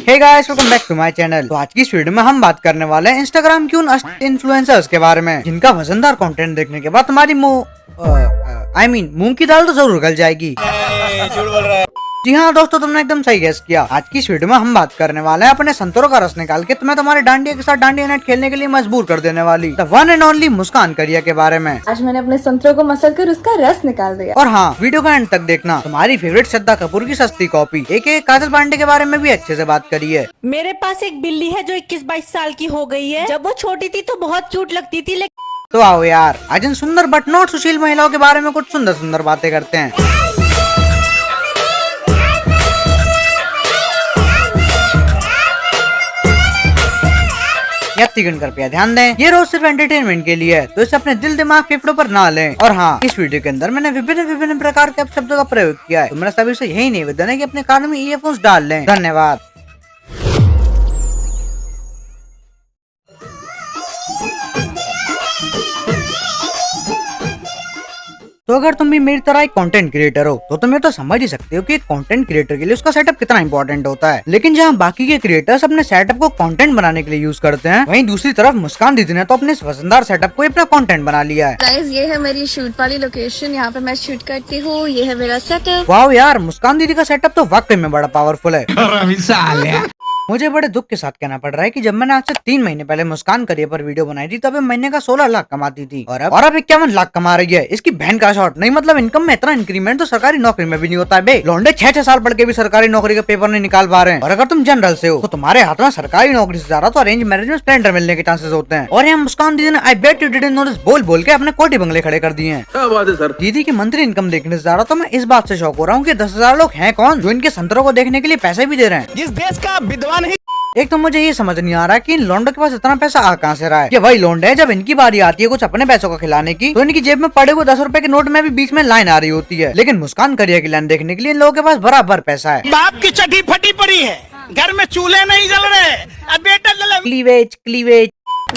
Hey guys, welcome back to my channel. तो आज की इस वीडियो में हम बात करने वाले हैं इंस्टाग्राम के उन इन्फ्लुएंसर्स के बारे में जिनका वजनदार कंटेंट देखने के बाद तुम्हारी मूंग की दाल तो जरूर गल जाएगी। झूठ बोल रहा है। जी हाँ दोस्तों, तुमने एकदम सही गेस किया। आज की इस वीडियो में हम बात करने वाले हैं अपने संतरों का रस निकाल के तुम्हें तुम्हारे डांडिया के साथ डांडिया नेट खेलने के लिए मजबूर कर देने वाली द वन एंड ओनली मुस्कान करिया के बारे में। आज मैंने अपने संतरों को मसल कर उसका रस निकाल दिया। और हाँ, वीडियो का एंड तक देखना। तुम्हारी फेवरेट श्रद्धा कपूर की सस्ती कॉपी एक काजल पांडे के बारे में भी अच्छे से बात करी है। मेरे पास एक बिल्ली है जो 21-22 साल की हो गई है। जब वो छोटी थी तो बहुत क्यूट लगती थी, लेकिन तो आओ यार, आज इन सुंदर बट नॉट सुशील महिलाओं के बारे में कुछ सुंदर सुंदर बातें करते हैं। कृपया ध्यान दें, ये रोज सिर्फ एंटरटेनमेंट के लिए है, तो इसे अपने दिल दिमाग फेफड़ों पर ना लें। और हाँ, इस वीडियो के अंदर मैंने विभिन्न प्रकार के शब्दों का प्रयोग किया है, तो मेरा सभी से यही निवेदन है कि अपने कानों में ईयरफोन्स डाल लें। धन्यवाद। तो अगर तुम भी मेरी तरह एक कंटेंट क्रिएटर हो तो तुम ये तो समझ ही सकते हो कि एक कंटेंट क्रिएटर के लिए उसका सेटअप कितना इंपॉर्टेंट होता है। लेकिन जहाँ बाकी के क्रिएटर्स अपने सेटअप को कंटेंट बनाने के लिए यूज करते हैं, वहीं दूसरी तरफ मुस्कान दीदी ने तो अपने इस वजनदार सेटअप को अपना कंटेंट बना लिया है। गाइस, ये है मेरी शूट वाली लोकेशन, यहाँ पे मैं शूट करती हूँ। ये है मेरा सेटअप। वाह यार, मुस्कान दीदी का सेटअप तो वाकई में बड़ा पावरफुल है। मुझे बड़े दुख के साथ कहना पड़ रहा है कि जब मैंने आज से 3 महीने पहले मुस्कान करियर पर वीडियो बनाई थी, तब महीने का 16 लाख कमाती थी और अब 51 लाख कमा रही है। इसकी बहन का शॉट नहीं, मतलब इनकम में इतना इंक्रीमेंट तो सरकारी नौकरी में भी नहीं होता है बे। लौंडे 6-6 साल पढ़ के भी सरकारी नौकरी का पेपर नहीं निकाल पा रहे हैं। और अगर तुम जनरल से हो तो तुम्हारे हाथ में सरकारी नौकरी से ज्यादा तो अरेंज मैरिज में स्प्लेंडर मिलने के चांसेस होते हैं। और यहाँ मुस्कान दीदी ने I bet you didn't know this बोल के अपने कोठी बंगले खड़े कर दिए हैं। क्या बात है सर। दीदी की मंथली इनकम देखने से ज्यादा तो मैं इस बात से शौक हो रहा हूँ कि 10,000 लोग हैं कौन जो इनके संतरों को देखने के लिए पैसे भी दे रहे हैं। जिस देश का विद्वान है। एक तो मुझे ये समझ नहीं आ रहा कि इन लोंडों के पास इतना पैसा आ कहाँ से रहा है। ये वही लोंडे हैं, जब इनकी बारी आती है कुछ अपने पैसों का खिलाने की, तो इनकी जेब में पड़े हुए 10 रुपए के नोट में भी बीच में लाइन आ रही होती है। लेकिन मुस्कान करियर की लाइन देखने के लिए इन लोगों के पास बराबर पैसा है। बाप की चड्डी फटी पड़ी है, घर में चूल्हे नहीं जल रहे, अब बेटा जल। Cleavage.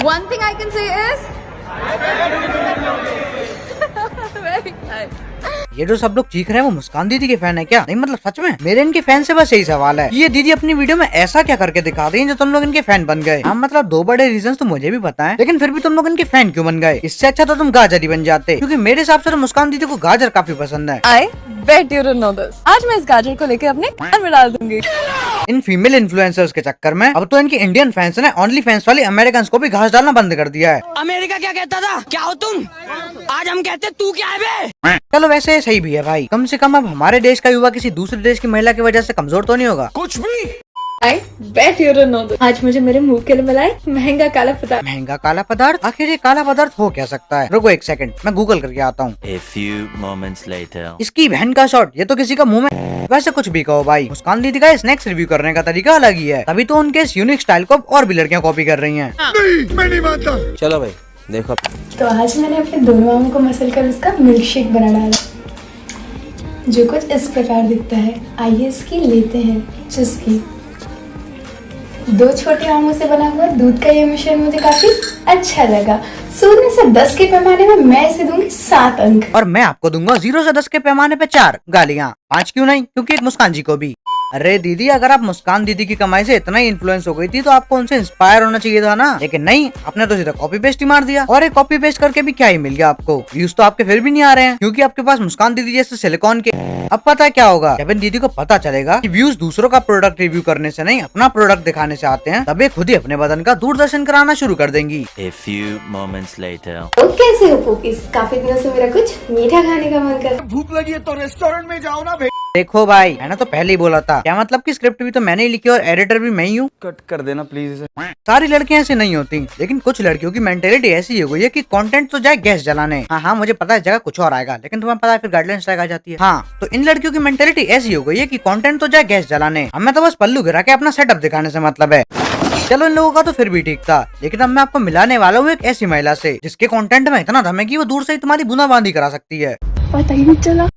One thing I can say is very nice. ये जो सब लोग चीख रहे हैं वो मुस्कान दीदी के फैन है क्या? नहीं मतलब सच में मेरे इनके फैन से बस यही सवाल है, ये दीदी अपनी वीडियो में ऐसा क्या करके दिखा रही है जो तुम लोग इनके फैन बन गए? हाँ मतलब 2 बड़े रीजन तो मुझे भी पता है, लेकिन फिर भी तुम लोग इनके फैन क्यों बन गए? इससे अच्छा तो तुम गाजर ही बन जाते, क्योंकि मेरे हिसाब से तो मुस्कान दीदी को गाजर काफी पसंद है। I bet you don't know this. आज मैं इस गाजर को लेके अपने कान में डाल दूंगी। इन फीमेल इन्फ्लुएंसर्स के चक्कर में अब तो इनके इंडियन फैंस ने ओनली फैंस वाली अमेरिकन को भी घास डालना बंद कर दिया है। अमेरिका क्या कहता था, क्या हो तुम? आज हम कहते तू क्या है बे? चलो वैसे सही भी है भाई, कम से कम अब हमारे देश का युवा किसी दूसरे देश की महिला की वजह से कमजोर तो नहीं होगा। कुछ भी। I bet you don't know this. आज मुझे मेरे मुंह के लिए मिला महंगा काला पदार्थ। महंगा काला पदार्थ? आखिर ये काला पदार्थ हो क्या सकता है? रुको एक सेकंड, मैं गूगल करके आता हूँ। A few moments later. इसकी बहन का शॉट, ये तो किसी का मुंह में। वैसे कुछ भी कहो भाई, मुस्कान दीदी का स्नैक्स रिव्यू करने का तरीका अलग ही है, तभी तो उनके इस यूनिक स्टाइल को और भी लड़कियां कॉपी कर रही हैं। नहीं, मैं नहीं मानता। चलो भाई देखो। तो आज मैंने अपने दोनों आमों को मसल कर उसका मिल्क शेक बना डाला, जो कुछ इस प्रकार दिखता है। आइए इसकी लेते हैं चुस्की। 2 छोटे आमों से बना हुआ दूध का ये मिश्रण मुझे काफी अच्छा लगा। 0 से 10 के पैमाने में मैं इसे दूंगी 7 अंक। और मैं आपको दूंगा 0 से 10 के पैमाने पे 4 गालियाँ। 5 क्यों नहीं? क्योंकि एक मुस्कान जी को भी। अरे दीदी, अगर आप मुस्कान दीदी की कमाई से इतना ही इन्फ्लुएंस हो गई थी तो आपको उनसे इंस्पायर होना चाहिए था ना, लेकिन नहीं, आपने तो सीधा कॉपी पेस्ट ही मार दिया। और एक कॉपी पेस्ट करके भी क्या ही मिल गया आपको? व्यूज तो आपके फिर भी नहीं आ रहे हैं, क्योंकि आपके पास मुस्कान दीदी जैसे सिलिकॉन के। अब पता है क्या होगा, जब इन दीदी को पता चलेगा कि व्यूज दूसरों का प्रोडक्ट रिव्यू करने से नहीं अपना प्रोडक्ट दिखाने से आते हैं, तब ये खुद ही अपने बदन का दूरदर्शन कराना शुरू कर देंगी। A few moments later. तो कैसे हो पोपीज? काफी दिनों से मेरा कुछ मीठा खाने का मन कर। भूख लगी है तो रेस्टोरेंट में जाओ ना। देखो भाई, मैंने तो पहले ही बोला था। क्या मतलब कि स्क्रिप्ट भी तो मैंने ही लिखी और एडिटर भी मैं ही हूँ। कट कर देना प्लीज इसे। सारी लड़कियां ऐसी नहीं होती, लेकिन कुछ लड़कियों की मेंटेलिटी ऐसी हो गई है कि कंटेंट तो जाए गैस जलाने। हाँ मुझे पता है जगह कुछ और आएगा, लेकिन तुम्हें पता है फिर गाइडलाइंस आ जाती है। हाँ, तो इन लड़कियों की मेंटेलिटी ऐसी हो गई है कि कंटेंट तो जाए गैस जलाने, हमें तो बस पल्लू गिरा के अपना सेटअप दिखाने से मतलब है। चलो इन लोगों का तो फिर भी ठीक था, लेकिन अब मैं आपको मिलाने वाला हूँ एक ऐसी महिला से जिसके कंटेंट में इतना दम है कि वो दूर से ही तुम्हारी बूंदाबांदी करा सकती है। पता ही नहीं चला।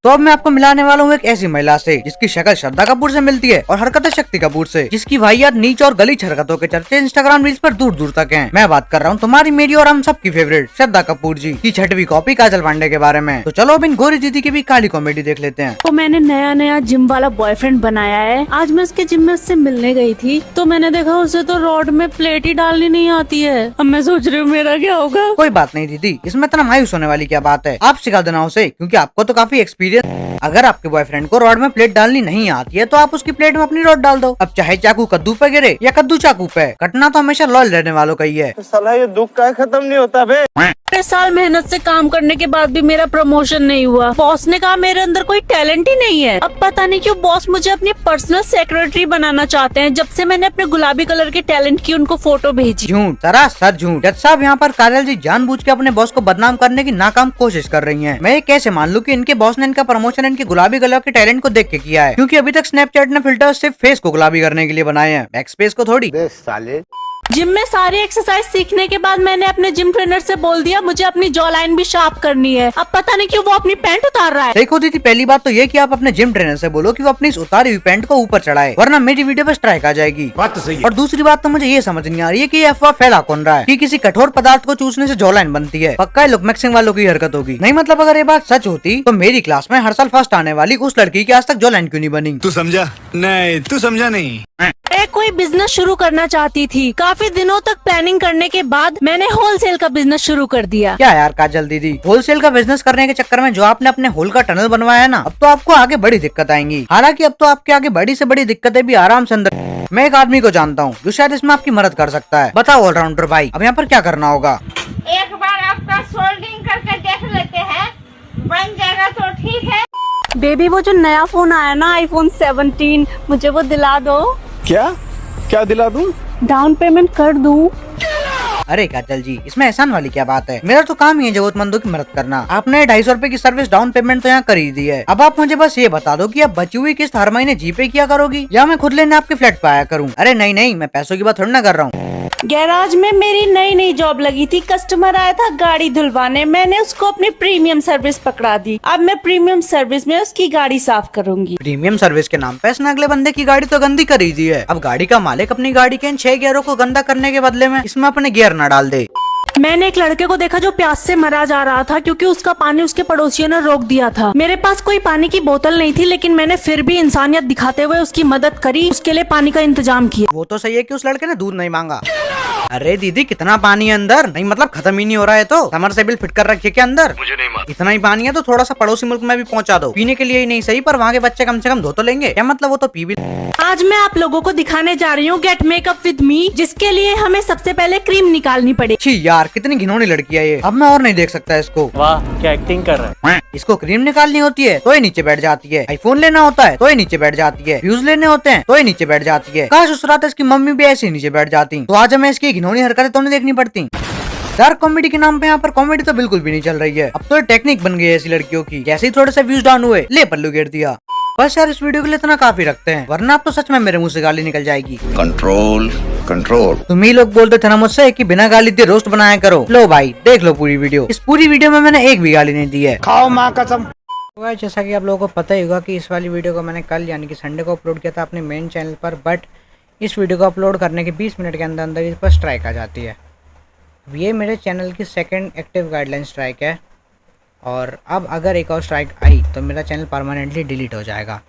तो अब मैं आपको मिलाने वाला हूँ एक ऐसी महिला से जिसकी शक्ल श्रद्धा कपूर से मिलती है और हरकतें शक्ति कपूर से, जिसकी वाहियात नीच और गलीच हरकतों के चर्चे इंस्टाग्राम रील्स पर दूर दूर तक हैं। मैं बात कर रहा हूँ तुम्हारी, मेरी और हम सबकी फेवरेट श्रद्धा कपूर जी की छठवीं कॉपी काजल पांडे के बारे में। तो चलो अब इन गोरी दीदी की भी काली कॉमेडी देख लेते हैं। तो मैंने नया नया जिम वाला बॉयफ्रेंड बनाया है। आज मैं उसके जिम में उससे मिलने गई थी तो मैंने देखा उसे तो रॉड में प्लेट ही डालनी नहीं आती है। अब मैं सोच रही हूँ मेरा क्या होगा। कोई बात नहीं दीदी, इसमें इतना मायूस होने वाली क्या बात है, आप सिखा देना उसे, क्योंकि आपको तो काफी एक्सपीरियंस। अगर आपके बॉयफ्रेंड को रॉड में प्लेट डालनी नहीं आती है तो आप उसकी प्लेट में अपनी रॉड डाल दो। अब चाहे चाकू कद्दू पे गिरे या कद्दू चाकू पे, कटना तो हमेशा लॉयल रहने वालों का ही है। साला ये दुख का खत्म नहीं होता बे। 6 साल मेहनत से काम करने के बाद भी मेरा प्रमोशन नहीं हुआ। बॉस ने कहा मेरे अंदर कोई टैलेंट ही नहीं है। अब पता नहीं क्यों बॉस मुझे अपनी पर्सनल सेक्रेटरी बनाना चाहते हैं, जब से मैंने अपने गुलाबी कलर के टैलेंट की उनको फोटो भेजी। झूठ, सरासर झूठ। जज साहब, यहाँ पर काजल जी जानबूझ के अपने बॉस को बदनाम करने की नाकाम कोशिश कर रही हैं। मैं ये कैसे मान लूं कि इनके बॉस ने इनका प्रमोशन इनके गुलाबी कलर के टैलेंट को देख के किया है, क्योंकि अभी तक स्नैपचैट ने फिल्टर सिर्फ फेस को गुलाबी करने के लिए बनाए हैं, बैक स्पेस को थोड़ी। साले जिम में सारी एक्सरसाइज सीखने के बाद मैंने अपने जिम ट्रेनर से बोल दिया मुझे अपनी जॉ लाइन भी शार्प करनी है। अब पता नहीं क्यों वो अपनी पैंट उतार रहा है। देखो दीदी, पहली बात तो ये कि आप अपने जिम ट्रेनर से बोलो कि वो अपनी इस उतारी हुई पैंट को ऊपर चढ़ाए, वरना मेरी वीडियो पे स्ट्राइक आ जाएगी। बात तो सही है। और दूसरी बात तो मुझे ये समझ नहीं आ रही है कि ये अफवाह फैला कौन रहा है कि किसी कठोर पदार्थ को चूसने से जॉ लाइन बनती है। पक्का लुक मैक्सिंग वालों की हरकत होगी। नहीं मतलब अगर ये बात सच होती तो मेरी क्लास में हर साल फर्स्ट आने वाली उस लड़की की आज तक जॉ लाइन क्यों नहीं बनी। तू समझा नहीं, तू समझा नहीं। मैं कोई बिजनेस शुरू करना चाहती थी। काफी दिनों तक प्लानिंग करने के बाद मैंने होलसेल का बिजनेस शुरू कर दिया। क्या यार काजल दीदी, होलसेल का बिजनेस करने के चक्कर में जो आपने अपने होल का टनल बनवाया है ना, अब तो आपको आगे बड़ी दिक्कत आएंगी। हालांकि अब तो आपके आगे बड़ी से बड़ी दिक्कतें भी आराम से अंदर। मैं एक आदमी को जानता हूँ जो शायद इसमें आपकी मदद कर सकता है। बताओ ऑलराउंडर भाई, अब यहाँ पर क्या करना होगा। एक बार आपका सोल्डिंग करके देख लेते हैं, बन जाएगा तो ठीक है। बेबी वो जो नया फोन आया ना iPhone 17, मुझे वो दिला दो। क्या दिला दूं? डाउन पेमेंट कर दूं? अरे काजल जी, इसमें एहसान वाली क्या बात है। मेरा तो काम ही है जरूरतमंदों की मदद करना। आपने 250 रुपए की सर्विस डाउन पेमेंट तो यहाँ कर ही दी है। अब आप मुझे बस ये बता दो कि आप बची हुई किस्त हर महीने जीपे किया करोगी या मैं खुद लेने आपके फ्लैट पे आया करूँ। अरे नहीं, मैं पैसों की बात थोड़ी ना कर रहा हूँ। गैराज में मेरी नई जॉब लगी थी। कस्टमर आया था गाड़ी धुलवाने, मैंने उसको अपनी प्रीमियम सर्विस पकड़ा दी। अब मैं प्रीमियम सर्विस में उसकी गाड़ी साफ करूंगी। प्रीमियम सर्विस के नाम पे इसने अगले बंदे की गाड़ी तो गंदी कर ही दी है। अब गाड़ी का मालिक अपनी गाड़ी के इन 6 गियरों को गंदा करने के बदले में इसमें अपने गियर न डाल दे। मैंने एक लड़के को देखा जो प्यास से मरा जा रहा था क्योंकि उसका पानी उसके पड़ोसियों ने रोक दिया था। मेरे पास कोई पानी की बोतल नहीं थी, लेकिन मैंने फिर भी इंसानियत दिखाते हुए उसकी मदद करी, उसके लिए पानी का इंतजाम किया। वो तो सही है कि उस लड़के ने दूध नहीं मांगा। अरे दीदी, कितना पानी है अंदर? नहीं मतलब खत्म ही नहीं हो रहा है तो समरसेबल फिट कर रखिए क्या अंदर? मुझे नहीं मालूम। इतना ही पानी है तो थोड़ा सा पड़ोसी मुल्क में भी पहुंचा दो। पीने के लिए ही नहीं सही, पर वहाँ के बच्चे कम से कम धो तो लेंगे। क्या मतलब, वो तो पी भी। आज मैं आप लोगों को दिखाने जा रही हूँ गेट मेकअप विद मी, जिसके लिए हमें सबसे पहले क्रीम निकालनी पड़ेगी। छी यार, कितनी घिनौनी लड़की है ये। अब मैं और नहीं देख सकता इसको। वाह क्या एक्टिंग कर रहा है। इसको क्रीम निकालनी होती है तो ये नीचे बैठ जाती है, आईफोन लेना होता है तो ये नीचे बैठ जाती है, व्यूज लेने होते हैं तो ये नीचे बैठ जाती है। काश उस रात इसकी मम्मी भी ऐसे ही नीचे बैठ जाती। तो आज हमें इसकी घिनौनी हरकतें तो नहीं देखनी पड़ती। डार्क कॉमेडी के नाम पे यहाँ पर कॉमेडी तो बिल्कुल भी नहीं चल रही है। अब तो टेक्निक बन गई है ऐसी लड़कियों की। जैसे ही थोड़े से व्यूज डाउन हुए, ले पल्लू गिर दिया। बस यार, इस वीडियो के लिए इतना काफी रखते हैं, वरना अब तो सच में मेरे मुंह से गाली निकल जाएगी। कंट्रोल। तुम ही लोग बोलते थे ना मुझसे कि बिना गाली दिए रोस्ट बनाया करो। लो भाई, देख लो पूरी वीडियो। इस पूरी वीडियो में मैंने एक भी गाली नहीं दी है। खाओ माँ कसम। जैसा कि आप लोगों को पता ही होगा कि इस वाली वीडियो को मैंने कल यानी कि संडे को अपलोड किया था अपने मेन चैनल पर, बट इस वीडियो को अपलोड करने के 20 मिनट के अंदर अंदर इस पर स्ट्राइक आ जाती है। ये मेरे चैनल की सेकंड एक्टिव गाइडलाइन स्ट्राइक है, और अब अगर एक और स्ट्राइक आई तो मेरा चैनल परमानेंटली डिलीट हो जाएगा।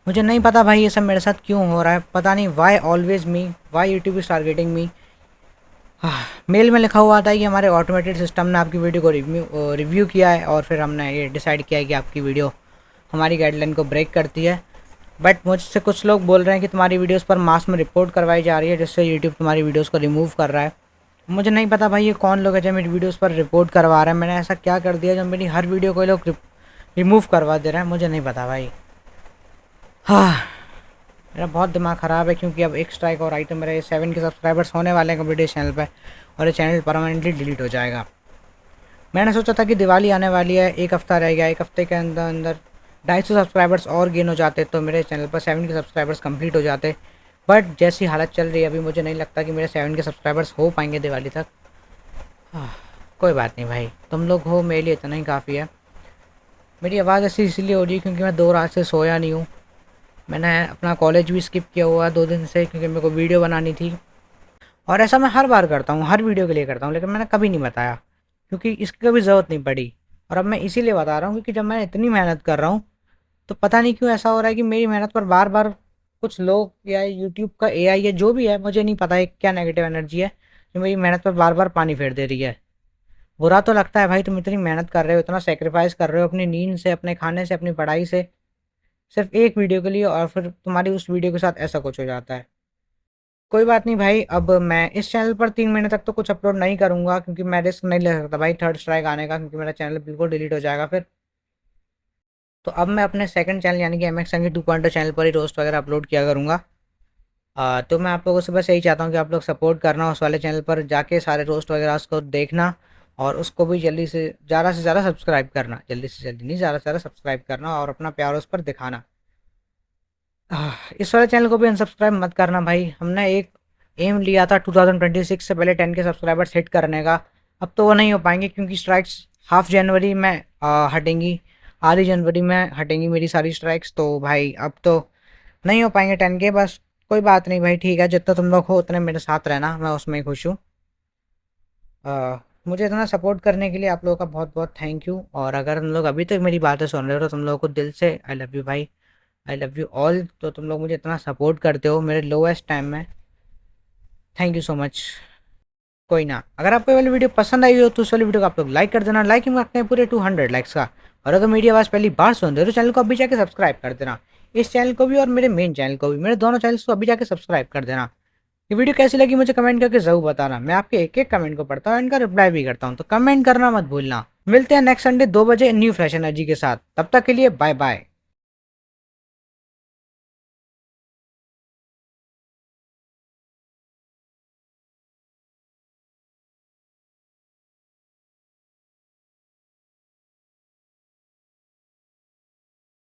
मुझे नहीं पता भाई ये सब मेरे साथ क्यों हो रहा है। पता नहीं, why always me, why YouTube is targeting me. Mail में लिखा हुआ था कि हमारे ऑटोमेटेड सिस्टम ने आपकी वीडियो को रिव्यू किया है, और फिर हमने ये डिसाइड किया है कि आपकी वीडियो हमारी गाइडलाइन को ब्रेक करती है। बट मुझसे कुछ लोग बोल रहे हैं कि तुम्हारी वीडियोस पर मास में रिपोर्ट करवाई जा रही है, जिससे यूट्यूब तुम्हारी वीडियोस को रिमूव कर रहा है। मुझे नहीं पता भाई ये कौन लोग हैं जो मेरी वीडियोस पर रिपोर्ट करवा रहे हैं। मैंने ऐसा क्या कर दिया जो मेरी हर वीडियो को लोग रिमूव करवा दे रहे हैं? मुझे नहीं पता भाई। हाँ, मेरा बहुत दिमाग ख़राब है, क्योंकि अब एक स्ट्राइक और आई तो मेरे 7 के सब्सक्राइबर्स होने वाले हैं कंप्लीट चैनल पर, और ये चैनल परमानेंटली डिलीट हो जाएगा। मैंने सोचा था कि दिवाली आने वाली है, एक हफ़्ता रह गया, एक हफ़्ते के अंदर अंदर 250 सब्सक्राइबर्स और गेन हो जाते तो मेरे चैनल पर 7 के सब्सक्राइबर्स कंप्लीट हो जाते। बट जैसी हालत चल रही है अभी, मुझे नहीं लगता कि मेरे 7 के सब्सक्राइबर्स हो पाएंगे दिवाली तक। कोई बात नहीं भाई, तुम लोग हो मेरे लिए इतना ही काफ़ी है। मेरी आवाज़ ऐसी इसलिए हो रही है क्योंकि मैं 2 रात से सोया नहीं हूँ। मैंने अपना कॉलेज भी स्किप किया हुआ है 2 दिन से क्योंकि मेरे को वीडियो बनानी थी। और ऐसा मैं हर बार करता हूँ, हर वीडियो के लिए करता हूँ, लेकिन मैंने कभी नहीं बताया क्योंकि इसकी कभी ज़रूरत नहीं पड़ी। और अब मैं इसीलिए बता रहा हूँ क्योंकि जब मैं इतनी मेहनत कर रहा हूँ तो पता नहीं क्यों ऐसा हो रहा है कि मेरी मेहनत पर बार बार कुछ लोग या यूट्यूब का एआई या जो भी है, मुझे नहीं पता है क्या नेगेटिव एनर्जी है जो मेरी मेहनत पर बार बार पानी फेर दे रही है। बुरा तो लगता है भाई, तुम इतनी मेहनत कर रहे हो, इतना सेक्रीफाइस कर रहे हो अपनी नींद से, अपने खाने से, अपनी पढ़ाई से, सिर्फ एक वीडियो के लिए, और फिर तुम्हारी उस वीडियो के साथ ऐसा कुछ हो जाता है। कोई बात नहीं भाई, अब मैं इस चैनल पर 3 महीने तक तो कुछ अपलोड नहीं करूँगा क्योंकि मैं रिस्क नहीं ले सकता भाई 3rd स्ट्राइक आने का, क्योंकि मेरा चैनल बिल्कुल डिलीट हो जाएगा फिर। तो अब मैं अपने सेकंड चैनल यानी कि MX संगी 2.0 चैनल पर ही रोस्ट वगैरह अपलोड किया करूँगा। तो मैं आप लोगों से बस यही चाहता हूँ कि आप लोग सपोर्ट करना, उस वाले चैनल पर जाके सारे रोस्ट वगैरह उसको देखना, और उसको भी जल्दी से ज़्यादा सब्सक्राइब करना, जल्दी से जल्दी नहीं, ज़्यादा से ज़्यादा सब्सक्राइब करना और अपना प्यार उस पर दिखाना। इस वाले चैनल को भी अनसब्सक्राइब मत करना भाई। हमने एक एम लिया था 2026 से पहले 10 के सब्सक्राइबर्स हिट करने का, अब तो वो नहीं हो पाएंगे क्योंकि स्ट्राइक्स हाफ जनवरी में हटेंगी, आधी जनवरी में हटेंगी मेरी सारी स्ट्राइक्स, तो भाई अब तो नहीं हो पाएंगे 10 के। बस कोई बात नहीं भाई, ठीक है, जितना तुम लोग हो उतने मेरे साथ रहना, मैं उसमें ही खुश हूँ। मुझे इतना सपोर्ट करने के लिए आप लोगों का बहुत बहुत थैंक यू। और अगर तुम लोग अभी तक मेरी बातें सुन रहे हो तो तुम लोगों को दिल से आई लव यू भाई, आई लव यू ऑल। तो तुम लोग मुझे इतना सपोर्ट करते हो मेरे लोएस्ट टाइम में, थैंक यू सो मच। कोई ना, अगर आपको ये वाली वीडियो पसंद आई हो तो उस वाली वीडियो को आप लोग लाइक कर देना, लाइक हम रखते हैं पूरे 200 लाइक्स का। और अगर मेरी आवाज़ पहली बार सुन रहे हो तो चैनल को अभी जाके सब्सक्राइब कर देना, इस चैनल को भी और मेरे मेन चैनल को भी, मेरे दोनों चैनल्स को अभी जाके सब्सक्राइब कर देना। ये वीडियो कैसी लगी मुझे कमेंट करके ज़रूर बताना, मैं आपके एक एक कमेंट को पढ़ता हूँ, इनका रिप्लाई भी करता हूँ, तो कमेंट करना मत भूलना। मिलते हैं नेक्स्ट संडे 2 बजे न्यू फ्रेश एनर्जी के साथ, तब तक के लिए बाय बाय।